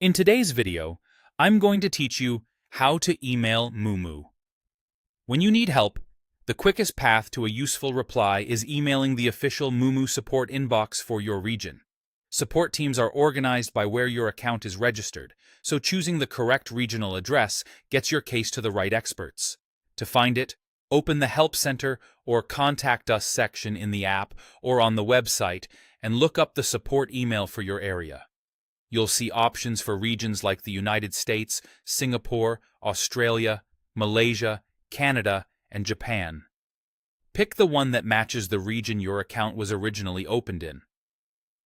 In today's video, I'm going to teach you how to email Moomoo. When you need help, the quickest path to a useful reply is emailing the official Moomoo support inbox for your region. Support teams are organized by where your account is registered, so choosing the correct regional address gets your case to the right experts. To find it, open the Help Center or Contact Us section in the app or on the website and look up the support email for your area. You'll see options for regions like the United States, Singapore, Australia, Malaysia, Canada, and Japan. Pick the one that matches the region your account was originally opened in.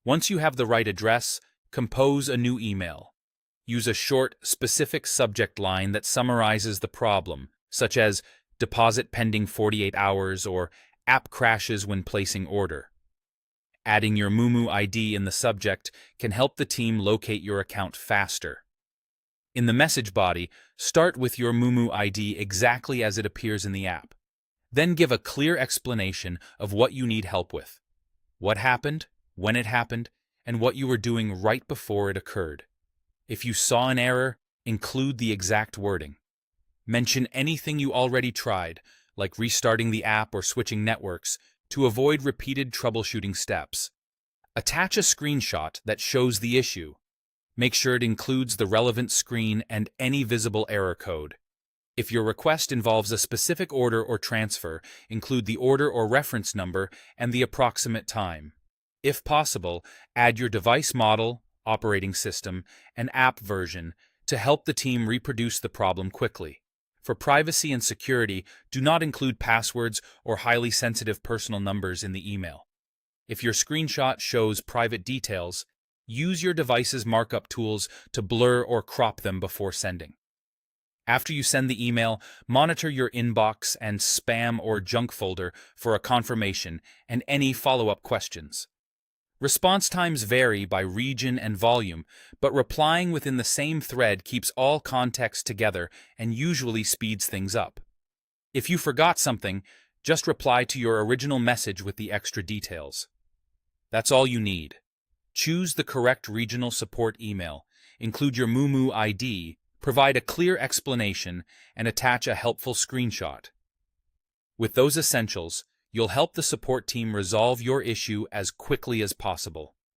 Once you have the right address, compose a new email. Use a short, specific subject line that summarizes the problem, such as deposit pending 48 hours or app crashes when placing order. Adding your Moomoo ID in the subject can help the team locate your account faster. In the message body, start with your Moomoo ID exactly as it appears in the app. Then give a clear explanation of what you need help with, what happened, when it happened, and what you were doing right before it occurred. If you saw an error, include the exact wording. Mention anything you already tried, like restarting the app or switching networks, to avoid repeated troubleshooting steps. Attach a screenshot that shows the issue. Make sure it includes the relevant screen and any visible error code. If your request involves a specific order or transfer, include the order or reference number and the approximate time. If possible, add your device model, operating system, and app version to help the team reproduce the problem quickly. For privacy and security, do not include passwords or highly sensitive personal numbers in the email. If your screenshot shows private details, use your device's markup tools to blur or crop them before sending. After you send the email, monitor your inbox and spam or junk folder for a confirmation and any follow-up questions. Response times vary by region and volume, but replying within the same thread keeps all context together and usually speeds things up. If you forgot something, just reply to your original message with the extra details. That's all you need. Choose the correct regional support email, include your Moomoo ID, provide a clear explanation, and attach a helpful screenshot. With those essentials, you'll help the support team resolve your issue as quickly as possible.